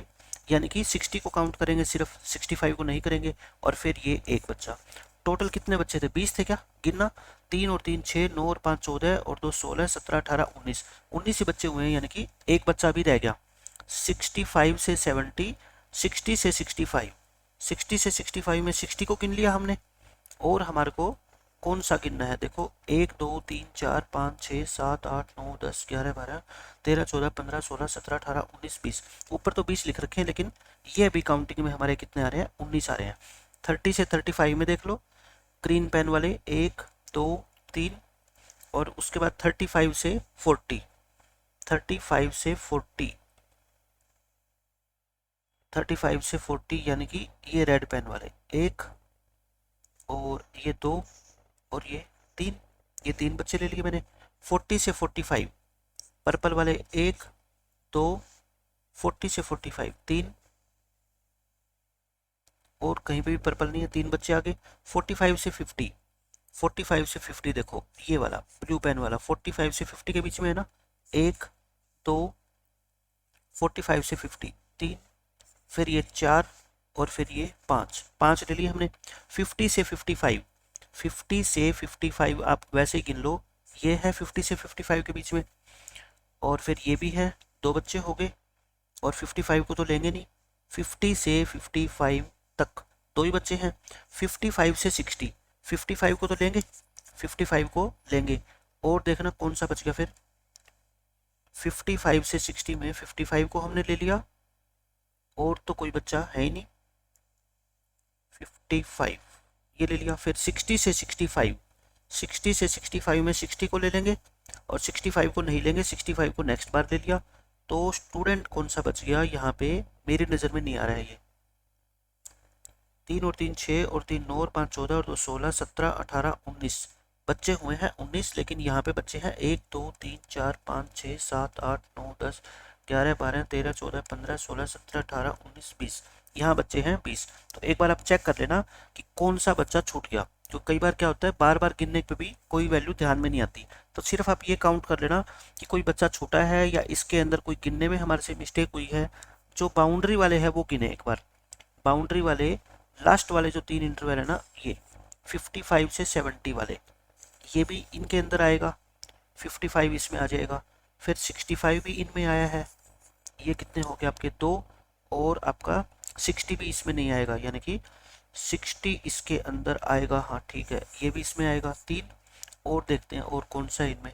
Speaker 1: यानी कि 60 को काउंट करेंगे सिर्फ, 65 को नहीं करेंगे। और फिर ये एक बच्चा, टोटल कितने बच्चे थे, 20 थे क्या, गिनना, 3 और 3 6, 9 और 5 14 और 2 16 17 18 19, 19 ही बच्चे हुए हैं, यानी कि एक बच्चा भी रह गया। 65 से 70, 60 से 65, 60 से 65 में 60 को गिन लिया हमने। और हमारे को कौन सा गिनना है, देखो 1 2 3 4 5 6 7 8 9 10 11 12 13 14 15 16 17 18 19 20, ऊपर तो 20 लिख रखे हैं लेकिन ये अभी काउंटिंग में हमारे कितने आ रहे हैं, 19 आ रहे हैं। 30 से 35 में देख लो, ग्रीन पेन वाले 1 2 3, और उसके बाद 35 से 40, 35 से 40, 35 से 40 यानी कि ये रेड पेन वाले, एक और ये 2 और ये 3, ये 3 बच्चे ले लिए मैंने। 40 से 45 पर्पल वाले 1 2, 40 से 45 3, और कहीं पे भी पर्पल नहीं है, 3 बच्चे आगे। 45 से 50, 45 से 50 देखो ये वाला ब्लू पेन वाला 45 से 50 के बीच में है ना, 1 2, 45 से 50 3, फिर ये 4 और फिर ये 5, 5 ले लिए हमने। 50 से 55, 50 से 55 आप वैसे ही गिन लो, ये है 50 से 55 के बीच में, और फिर ये भी है, 2 बच्चे हो गए, और 55 को तो लेंगे नहीं। 50 से 55 तक 2 ही बच्चे हैं। 55 से 60, 55 को तो लेंगे, 55 को लेंगे, और देखना कौन सा बच गया फिर। 55 से 60 में 55 को हमने ले लिया, और तो कोई बच्चा है ही नहीं, 55 ये ले लिया। फिर 60 से 65, 60 से 65 में 60 को ले लेंगे, और 65 को नहीं लेंगे, 65 को नेक्स्ट बार ले लिया। तो स्टूडेंट कौन सा बच गया यहाँ पे, मेरी नज़र में नहीं आ रहा है ये। 3 और 3 6 और 3 9 और 5 14 और 2 16 17 18 19 बच्चे हुए हैं 19, लेकिन यहाँ पे बच्चे हैं 1 2 3 4 5 6 7 8 9 10 11 12 13 14 15 16 17 18 19 20, यहाँ बच्चे हैं 20। तो एक बार आप चेक कर लेना कि कौन सा बच्चा छूट गया, तो कई बार क्या होता है बार बार गिनने पे भी कोई वैल्यू ध्यान में नहीं आती। तो सिर्फ आप ये काउंट कर लेना कि कोई बच्चा छूटा है या इसके अंदर कोई गिनने में हमारे से मिस्टेक हुई है। जो बाउंड्री वाले हैं वो गिने एक बार, बाउंड्री वाले लास्ट वाले जो 3 इंटरवल है ना, ये 55 से 70 वाले, ये भी इनके अंदर आएगा, 55 इसमें आ जाएगा। फिर 65 भी इनमें आया है, ये कितने हो गए आपके 2, और आपका 60 भी इसमें नहीं आएगा, यानी कि 60 इसके अंदर आएगा, हाँ ठीक है, ये भी इसमें आएगा 3। और देखते हैं और कौन सा इनमें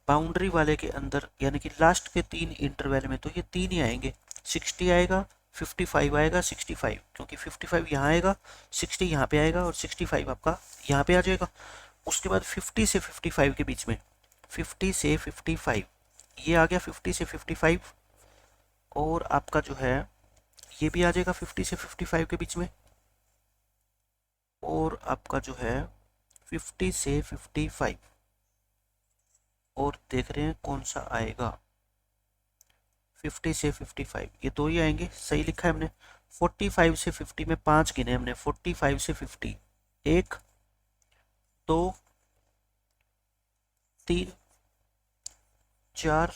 Speaker 1: बाउंड्री वाले के अंदर, यानी कि लास्ट के 3 इंटरवल में तो ये 3 ही आएंगे, 60 आएगा, 55 आएगा, 65, क्योंकि 55 यहाँ आएगा, 60 यहाँ पे आएगा, और 65 आपका यहाँ पे आ जाएगा। उसके बाद 50 से 55 के बीच में, 50 से 55 ये आ गया, 50 से 55, और आपका जो है ये भी आ जाएगा 50 से 55 के बीच में, और आपका जो है 50 से 55, और देख रहे हैं कौन सा आएगा, 50 से 55, ये दो ही आएंगे, सही लिखा है हमने। 45 से 50 में 5 गिने हमने, 45 से 50, 1 2 3 4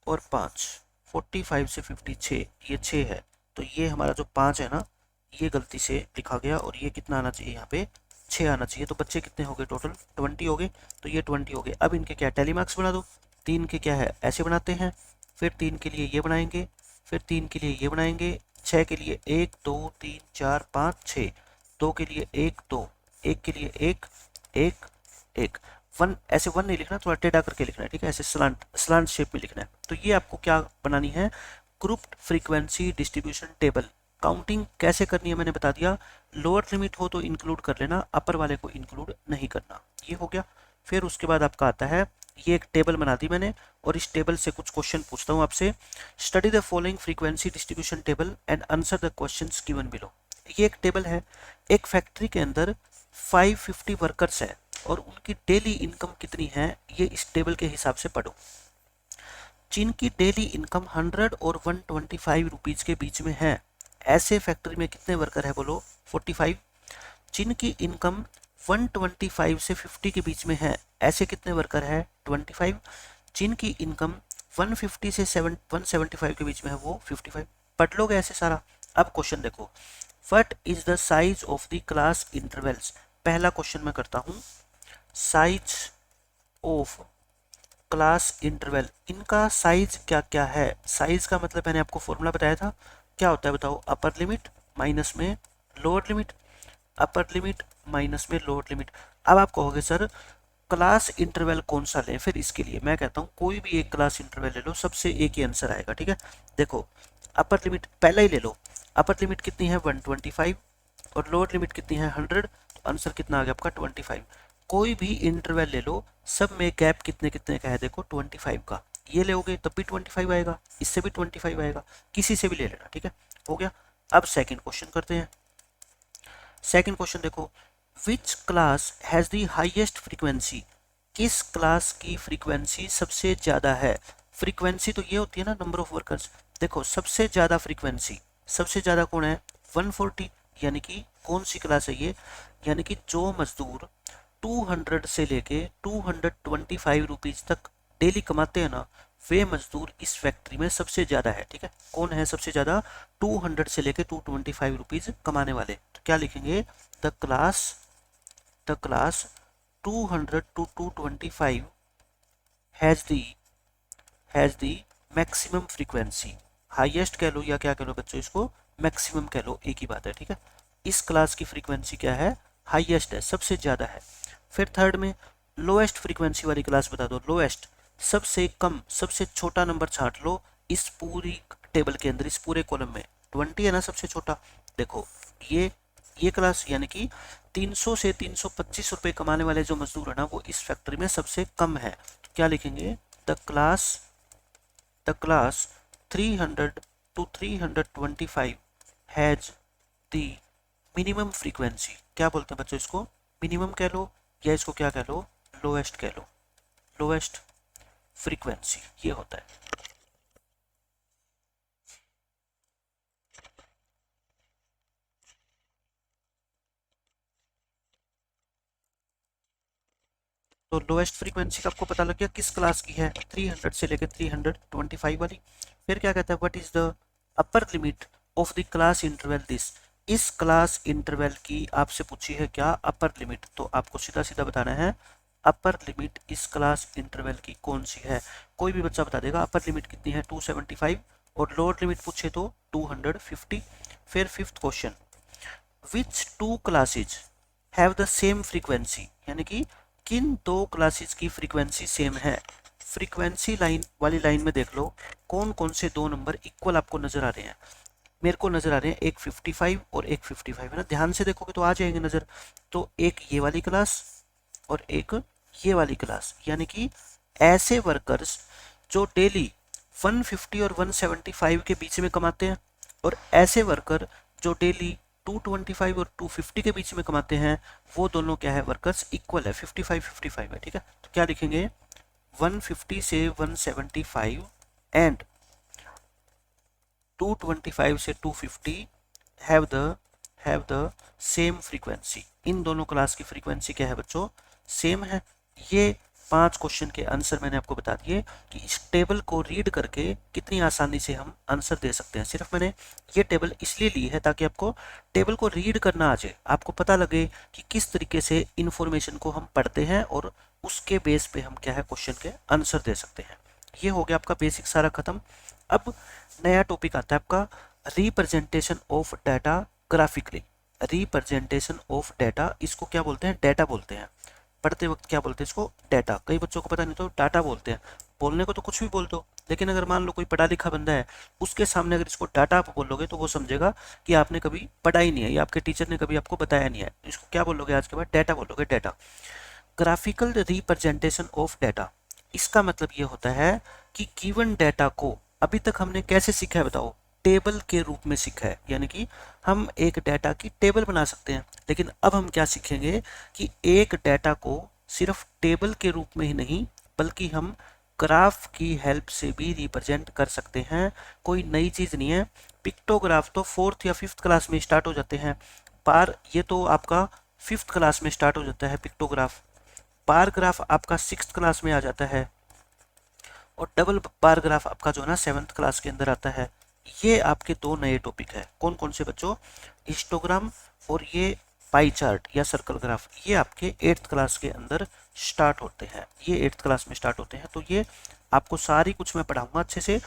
Speaker 1: और 5, 45 से 50 6, ये 6 है, तो ये हमारा जो 5 है ना, ये गलती से लिखा गया, और ये कितना आना चाहिए यहाँ पे, 6 आना चाहिए। तो बच्चे कितने हो गए टोटल, 20 हो गए, तो ये 20 हो गए। अब इनके क्या टेली मार्क्स बना दो, 3 के क्या है ऐसे बनाते हैं, फिर 3 के लिए ये बनाएंगे, फिर 3 के लिए ये बनाएंगे, 6 के लिए 1 2 3 4 5 6, 2 के लिए 1 2, 1 के लिए 1 1 1, वन ऐसे वन नहीं लिखना, थोड़ा टेढ़ा करके लिखना है, ठीक है, ऐसे स्लांट स्लांट शेप में लिखना है। तो ये आपको क्या बनानी है, grouped frequency distribution table. Counting कैसे करनी है मैंने बता दिया, लोअर लिमिट हो तो इंक्लूड कर लेना, अपर वाले को इंक्लूड नहीं करना, ये हो गया। फिर उसके बाद आपका आता है, ये एक टेबल बना दी मैंने, और इस टेबल से कुछ क्वेश्चन पूछता हूँ आपसे। Study the following frequency distribution table and answer the questions given below. ये एक टेबल है, एक फैक्ट्री के अंदर 550 वर्कर्स है और उनकी डेली इनकम कितनी है, ये इस टेबल के हिसाब से पढ़ो। जिनकी डेली इनकम 100 और 125 रुपीज के बीच में है, ऐसे फैक्ट्री में कितने वर्कर है बोलो, 45। जिनकी इनकम 125 से 50 के बीच में है, ऐसे कितने वर्कर है, 25। जिनकी इनकम 150 से 175 के बीच में है, वो 55। पढ़ लोगे ऐसे सारा। अब क्वेश्चन देखो, what is the size of the class intervals. पहला क्वेश्चन मैं करता हूं, साइज ऑफ क्लास इंटरवल, इनका साइज क्या क्या है। साइज का मतलब मैंने आपको फॉर्मूला बताया था, क्या होता है बताओ, अपर लिमिट माइनस में lower limit, upper limit minus में लोअर लिमिट। अब आप कहोगे सर क्लास इंटरवल कौन सा लें, फिर इसके लिए मैं कहता हूँ कोई भी एक क्लास इंटरवल ले लो, सबसे एक ही आंसर आएगा, ठीक है। देखो अपर लिमिट पहले ही ले लो, अपर लिमिट कितनी है 125 और लोअर लिमिट कितनी है 100, तो आंसर कितना आ गया आपका 25। कोई भी इंटरवल ले लो, सब में गैप कितने कितने का है देखो 25 का, ये लोगे तब भी 25 आएगा, इससे भी 25 आएगा, किसी से भी ले लेना, ठीक है, हो गया। अब सेकंड क्वेश्चन करते हैं। सेकंड क्वेश्चन देखो, which class has the highest frequency, किस क्लास की फ्रीक्वेंसी सबसे ज्यादा है। फ्रीक्वेंसी तो ये होती है ना नंबर ऑफ वर्कर्स, देखो सबसे ज्यादा फ्रीक्वेंसी, सबसे ज्यादा कौन है 140, यानी कि कौन सी क्लास है ये, यानी कि जो मजदूर 200 से लेके 225 रुपीज तक डेली कमाते हैं ना, वे मजदूर इस फैक्ट्री में सबसे ज्यादा है, ठीक है। कौन है सबसे ज्यादा, 200 से लेके 225 रुपीज कमाने वाले, तो क्या लिखेंगे, the class 200 to 225 has the maximum frequency. Highest कह लो या क्या कह लो बच्चों, इसको मैक्सिमम कह लो, एक ही बात है, ठीक है। इस क्लास की फ्रीक्वेंसी क्या है, हाईएस्ट है, सबसे ज्यादा है। फिर थर्ड में लोएस्ट फ्रीक्वेंसी वाली क्लास बता दो, लोएस्ट सबसे कम, सबसे छोटा नंबर छांट लो इस पूरी टेबल के अंदर, इस पूरे कॉलम में 20 है ना सबसे छोटा। देखो ये क्लास यानी कि 300 से 325 रुपए कमाने वाले जो मजदूर है ना, वो इस फैक्ट्री में सबसे कम है, तो क्या लिखेंगे, the class 300 to 325 has the minimum frequency. क्या बोलते हैं बच्चों इसको, मिनिमम कह लो या इसको क्या कह लो, लोएस्ट कह लो, लोएस्ट फ्रीक्वेंसी ये होता है। तो लोएस्ट फ्रीक्वेंसी का आपको पता लग गया किस क्लास की है, 300 से लेकर 325 वाली। फिर क्या कहता है, what is the upper limit of the class interval this, इस क्लास इंटरवल की आपसे पूछी है क्या अपर लिमिट, तो आपको सीधा सीधा बताना है अपर लिमिट इस क्लास इंटरवल की कौन सी है। कोई भी बच्चा बता देगा अपर लिमिट कितनी है 275, और लोअर लिमिट पूछे तो 250। फिर fifth question, which two classes have the same frequency, यानी कि किन दो क्लासेस की फ्रीक्वेंसी सेम है। फ्रीक्वेंसी लाइन वाली लाइन में देख लो कौन कौन से दो नंबर इक्वल आपको नजर आ रहे हैं। मेरे को नजर आ रहे हैं एक 55 और एक 55 है ना, ध्यान से देखोगे तो आ जाएंगे नजर। तो एक ये वाली क्लास और एक ये वाली क्लास, यानी कि ऐसे वर्कर्स जो डेली 150 और 175 के बीच में कमाते हैं, और ऐसे वर्कर जो डेली 225 और 250 के बीच में कमाते हैं, वो दोनों क्या है वर्कर्स इक्वल है, 55-55 है, ठीक है। तो क्या लिखेंगे 150 से 175 एंड 225 से 250 हैव द सेम फ्रीक्वेंसी। इन दोनों क्लास की फ्रीक्वेंसी क्या है बच्चों, सेम है। ये 5 क्वेश्चन के आंसर मैंने आपको बता दिए कि इस टेबल को रीड करके कितनी आसानी से हम आंसर दे सकते हैं। सिर्फ मैंने ये टेबल इसलिए ली है ताकि आपको टेबल को रीड करना आ जाए, आपको पता लगे कि किस तरीके से इंफॉर्मेशन को हम पढ़ते हैं और उसके बेस पे हम क्या है क्वेश्चन के आंसर दे सकते हैं। ये हो गया आपका बेसिक सारा खत्म। अब नया टॉपिक आता है आपका representation of data graphically. Representation of data, इसको क्या बोलते हैं, डाटा बोलते हैं। पढ़ते वक्त क्या बोलते हैं इसको, डाटा। कई बच्चों को पता नहीं तो डाटा बोलते हैं। बोलने को तो कुछ भी बोल दो, लेकिन अगर मान लो कोई पढ़ा लिखा बंदा है, उसके सामने अगर इसको डाटा आप बोलोगे तो वो समझेगा कि आपने कभी पढ़ा ही नहीं है या आपके टीचर ने कभी आपको बताया नहीं है। इसको क्या बोलोगे आज के बाद, डाटा बोलोगे, data. Graphical representation of data, इसका मतलब ये होता है कि गिवन डाटा को अभी तक हमने कैसे सीखा है बताओ, टेबल के रूप में सीखा है। यानी कि हम एक डाटा की टेबल बना सकते हैं, लेकिन अब हम क्या सीखेंगे कि एक डाटा को सिर्फ टेबल के रूप में ही नहीं बल्कि हम ग्राफ की हेल्प से भी रिप्रेजेंट कर सकते हैं। कोई नई चीज़ नहीं है। पिक्टोग्राफ तो 4th या 5th क्लास में स्टार्ट हो जाते हैं, बार ये तो आपका 5th क्लास में स्टार्ट हो जाता है पिक्टोग्राफ। बार ग्राफ आपका 6th क्लास में आ जाता है और डबल बार ग्राफ आपका जो है ना 7th क्लास के अंदर आता है। ये आपके दो नए टॉपिक है। कौन कौन से बच्चों, हिस्टोग्राम और ये पाई चार्ट या सर्कल ग्राफ, ये आपके 8th क्लास के अंदर स्टार्ट होते हैं। ये 8th क्लास में स्टार्ट होते हैं। तो ये आपको सारी कुछ मैं पढ़ाऊंगा अच्छे से।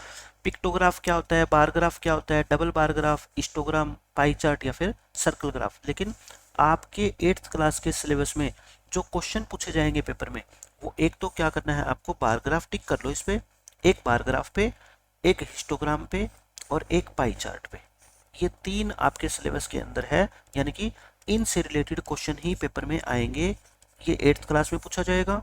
Speaker 1: पिक्टोग्राफ क्या होता है, बार ग्राफ क्या होता है, double bar graph, histogram, pie chart या फिर सर्कल ग्राफ। लेकिन आपके 8th क्लास के सिलेबस में जो क्वेश्चन पूछे जाएंगे पेपर में, वो एक तो क्या करना है आपको, बार ग्राफ टिक कर लो इस पे, एक बार ग्राफ पे, एक हिस्टोग्राम पे और एक पाई चार्ट पे। ये 3 आपके सिलेबस के अंदर है, यानी कि इनसे रिलेटेड क्वेश्चन ही पेपर में आएंगे। ये 8th क्लास में पूछा जाएगा,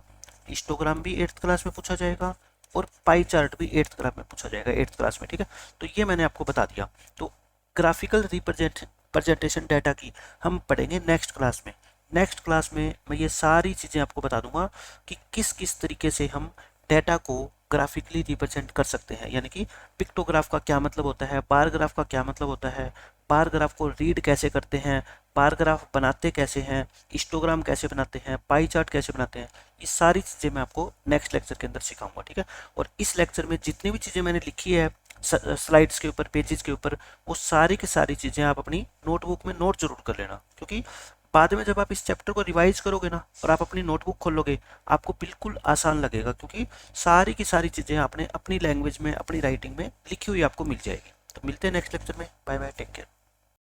Speaker 1: हिस्टोग्राम भी 8th क्लास में पूछा जाएगा और पाई चार्ट भी 8th क्लास में पूछा जाएगा, 8th क्लास में। ठीक है, तो ये मैंने आपको बता दिया। तो ग्राफिकल रिप्रेजेंटेशन डाटा की हम पढ़ेंगे नेक्स्ट क्लास में। नेक्स्ट क्लास में मैं ये सारी चीज़ें आपको बता दूंगा कि किस किस तरीके से हम डाटा को ग्राफिकली रिप्रेजेंट कर सकते हैं। यानी कि पिक्टोग्राफ का क्या मतलब होता है, बार ग्राफ का क्या मतलब होता है, बार ग्राफ को रीड कैसे करते हैं, बार ग्राफ बनाते कैसे हैं, हिस्टोग्राम कैसे बनाते हैं, पाई चार्ट कैसे बनाते हैं, ये सारी चीज़ें मैं आपको नेक्स्ट लेक्चर के अंदर सिखाऊंगा। ठीक है, और इस लेक्चर में जितनी भी चीज़ें मैंने लिखी है स्लाइड्स के ऊपर, पेजेस के ऊपर, वो सारी की सारी चीज़ें आप अपनी नोटबुक में नोट जरूर कर लेना, क्योंकि बाद में जब आप इस चैप्टर को रिवाइज करोगे ना और आप अपनी नोटबुक खोलोगे, आपको बिल्कुल आसान लगेगा, क्योंकि सारी की सारी चीज़ें आपने अपनी लैंग्वेज में, अपनी राइटिंग में लिखी हुई आपको मिल जाएगी। तो मिलते हैं नेक्स्ट लेक्चर में। Bye bye, take care.